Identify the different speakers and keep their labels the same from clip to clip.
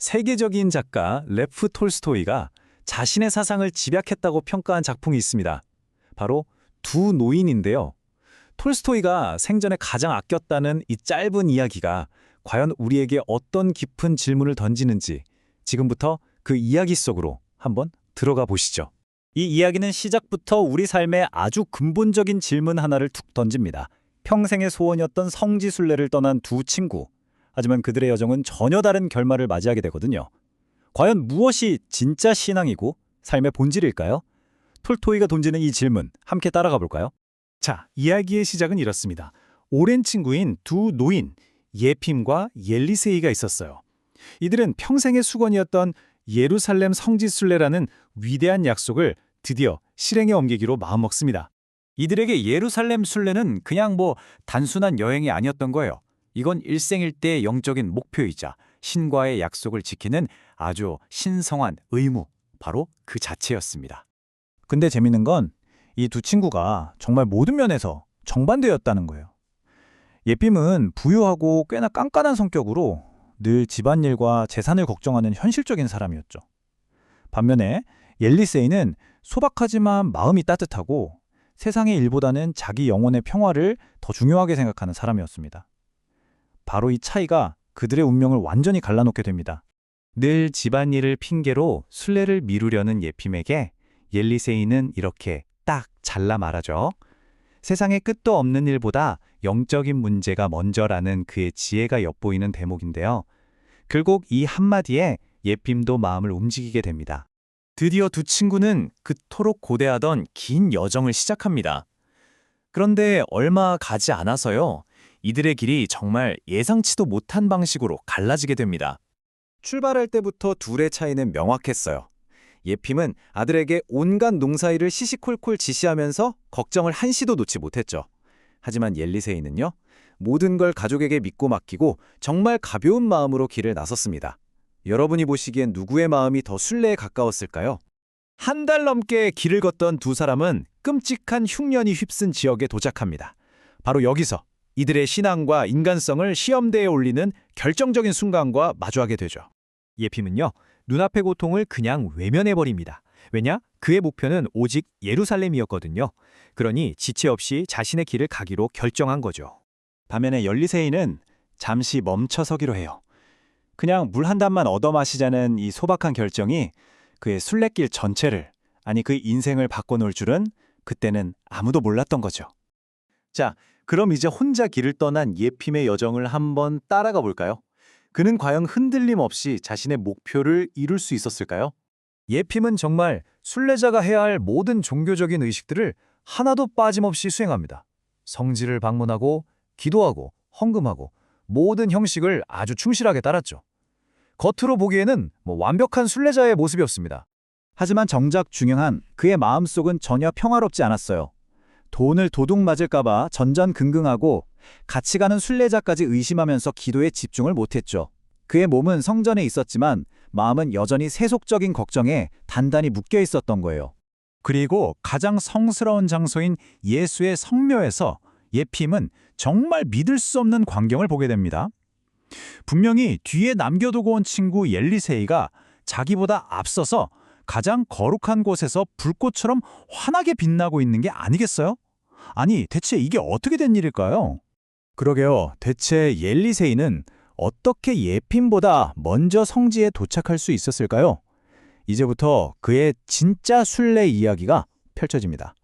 Speaker 1: 세계적인 작가 레프 톨스토이가 자신의 사상을 집약했다고 평가한 작품이 있습니다. 바로 두 노인인데요. 톨스토이가 생전에 가장 아꼈다는 이 짧은 이야기가 과연 우리에게 어떤 깊은 질문을 던지는지 지금부터 그 이야기 속으로 한번 들어가 보시죠. 이 이야기는 시작부터 우리 삶에 아주 근본적인 질문 하나를 툭 던집니다. 평생의 소원이었던 성지순례를 떠난 두 친구. 하지만 그들의 여정은 전혀 다른 결말을 맞이하게 되거든요. 과연 무엇이 진짜 신앙이고 삶의 본질일까요? 톨토이가 던지는 이 질문 함께 따라가 볼까요?
Speaker 2: 자, 이야기의 시작은 이렇습니다. 오랜 친구인 두 노인, 예핌과 옐리세이가 있었어요. 이들은 평생의 수건이었던 예루살렘 성지순례라는 위대한 약속을 드디어 실행에 옮기기로 마음먹습니다.
Speaker 1: 이들에게 예루살렘 순례는 그냥 단순한 여행이 아니었던 거예요. 이건 일생일대의 영적인 목표이자 신과의 약속을 지키는 아주 신성한 의무, 바로 그 자체였습니다.
Speaker 2: 근데 재밌는 건 이 두 친구가 정말 모든 면에서 정반대였다는 거예요. 예핌은 부유하고 꽤나 깐깐한 성격으로 늘 집안일과 재산을 걱정하는 현실적인 사람이었죠. 반면에 옐리세이는 소박하지만 마음이 따뜻하고 세상의 일보다는 자기 영혼의 평화를 더 중요하게 생각하는 사람이었습니다. 바로 이 차이가 그들의 운명을 완전히 갈라놓게 됩니다. 늘 집안일을 핑계로 순례를 미루려는 예핌에게 옐리세이는 이렇게 딱 잘라 말하죠. 세상의 끝도 없는 일보다 영적인 문제가 먼저라는 그의 지혜가 엿보이는 대목인데요. 결국 이 한마디에 예핌도 마음을 움직이게 됩니다. 드디어 두 친구는 그토록 고대하던 긴 여정을 시작합니다. 그런데 얼마 가지 않아서요. 이들의 길이 정말 예상치도 못한 방식으로 갈라지게 됩니다. 출발할 때부터 둘의 차이는 명확했어요. 예핌은 아들에게 온갖 농사일을 시시콜콜 지시하면서 걱정을 한시도 놓지 못했죠. 하지만 옐리세이는요. 모든 걸 가족에게 믿고 맡기고 정말 가벼운 마음으로 길을 나섰습니다. 여러분이 보시기엔 누구의 마음이 더 순례에 가까웠을까요? 한 달 넘게 길을 걷던 두 사람은 끔찍한 흉년이 휩쓴 지역에 도착합니다. 바로 여기서 이들의 신앙과 인간성을 시험대에 올리는 결정적인 순간과 마주하게 되죠. 예핌은요, 눈앞의 고통을 그냥 외면해버립니다. 왜냐? 그의 목표는 오직 예루살렘이었거든요. 그러니 지체 없이 자신의 길을 가기로 결정한 거죠. 반면에 옐리세이는 잠시 멈춰서기로 해요. 그냥 물 한 잔만 얻어 마시자는 이 소박한 결정이 그의 순례길 전체를, 아니 그 인생을 바꿔놓을 줄은 그때는 아무도 몰랐던 거죠. 자, 그럼 이제 혼자 길을 떠난 예핌의 여정을 한번 따라가 볼까요? 그는 과연 흔들림 없이 자신의 목표를 이룰 수 있었을까요? 예핌은 정말 순례자가 해야 할 모든 종교적인 의식들을 하나도 빠짐없이 수행합니다. 성지를 방문하고 기도하고 헌금하고 모든 형식을 아주 충실하게 따랐죠. 겉으로 보기에는 완벽한 순례자의 모습이었습니다. 하지만 정작 중요한 그의 마음속은 전혀 평화롭지 않았어요. 돈을 도둑 맞을까봐 전전긍긍하고 같이 가는 순례자까지 의심하면서 기도에 집중을 못했죠. 그의 몸은 성전에 있었지만 마음은 여전히 세속적인 걱정에 단단히 묶여 있었던 거예요. 그리고 가장 성스러운 장소인 예수의 성묘에서 예핌은 정말 믿을 수 없는 광경을 보게 됩니다. 분명히 뒤에 남겨두고 온 친구 옐리세이가 자기보다 앞서서 가장 거룩한 곳에서 불꽃처럼 환하게 빛나고 있는 게 아니겠어요? 아니, 대체 이게 어떻게 된 일일까요? 그러게요. 대체 옐리세이는 어떻게 예핌보다 먼저 성지에 도착할 수 있었을까요? 이제부터 그의 진짜 순례 이야기가 펼쳐집니다.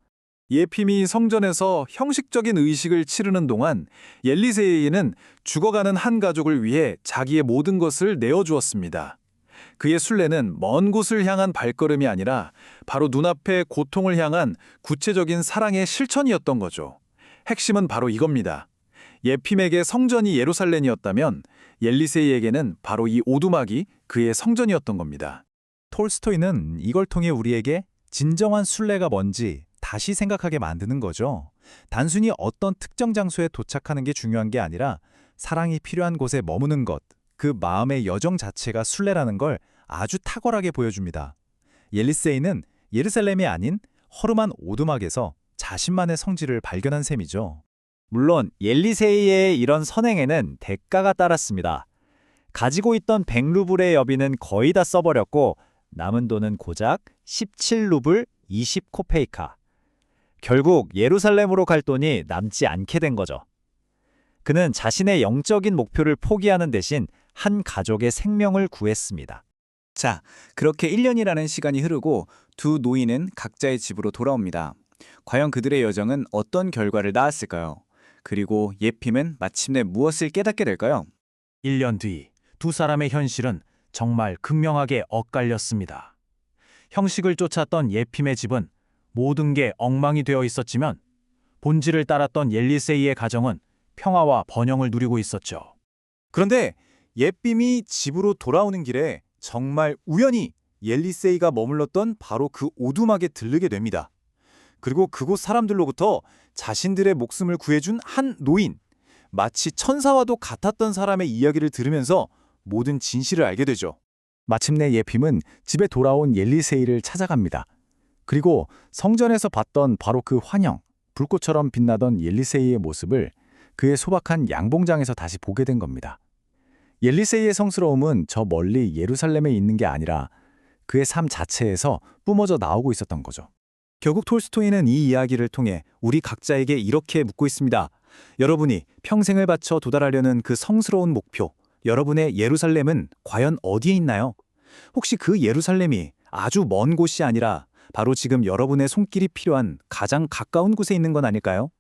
Speaker 2: 예핌이 성전에서 형식적인 의식을 치르는 동안 옐리세이는 죽어가는 한 가족을 위해 자기의 모든 것을 내어주었습니다. 그의 순례는 먼 곳을 향한 발걸음이 아니라 바로 눈앞의 고통을 향한 구체적인 사랑의 실천이었던 거죠. 핵심은 바로 이겁니다. 예핌에게 성전이 예루살렘이었다면 옐리세이에게는 바로 이 오두막이 그의 성전이었던 겁니다. 톨스토이는 이걸 통해 우리에게 진정한 순례가 뭔지 다시 생각하게 만드는 거죠. 단순히 어떤 특정 장소에 도착하는 게 중요한 게 아니라 사랑이 필요한 곳에 머무는 것, 그 마음의 여정 자체가 순례라는 걸 아주 탁월하게 보여줍니다. 옐리세이는 예루살렘이 아닌 허름한 오두막에서 자신만의 성지를 발견한 셈이죠. 물론 옐리세이의 이런 선행에는 대가가 따랐습니다.
Speaker 1: 가지고 있던 100루블의 여비는 거의 다 써버렸고 남은 돈은 고작 17루블 20코페이카. 결국 예루살렘으로 갈 돈이 남지 않게 된 거죠. 그는 자신의 영적인 목표를 포기하는 대신 한 가족의 생명을 구했습니다.
Speaker 2: 자, 그렇게 1년이라는 시간이 흐르고 두 노인은 각자의 집으로 돌아옵니다. 과연 그들의 여정은 어떤 결과를 낳았을까요? 그리고 예핌은 마침내 무엇을 깨닫게 될까요?
Speaker 3: 1년 뒤 두 사람의 현실은 정말 극명하게 엇갈렸습니다. 형식을 쫓았던 예핌의 집은 모든 게 엉망이 되어 있었지만 본질을 따랐던 엘리세이의 가정은 평화와 번영을 누리고 있었죠.
Speaker 2: 그런데 예빔이 집으로 돌아오는 길에 정말 우연히 엘리세이가 머물렀던 바로 그 오두막에 들르게 됩니다. 그리고 그곳 사람들로부터 자신들의 목숨을 구해준 한 노인, 마치 천사와도 같았던 사람의 이야기를 들으면서 모든 진실을 알게 되죠. 마침내 예핌은 집에 돌아온 엘리세이를 찾아갑니다. 그리고 성전에서 봤던 바로 그 환영, 불꽃처럼 빛나던 엘리세이의 모습을 그의 소박한 양봉장에서 다시 보게 된 겁니다. 엘리세이의 성스러움은 저 멀리 예루살렘에 있는 게 아니라 그의 삶 자체에서 뿜어져 나오고 있었던 거죠. 결국 톨스토이는 이 이야기를 통해 우리 각자에게 이렇게 묻고 있습니다. 여러분이 평생을 바쳐 도달하려는 그 성스러운 목표, 여러분의 예루살렘은 과연 어디에 있나요? 혹시 그 예루살렘이 아주 먼 곳이 아니라 바로 지금 여러분의 손길이 필요한 가장 가까운 곳에 있는 건 아닐까요?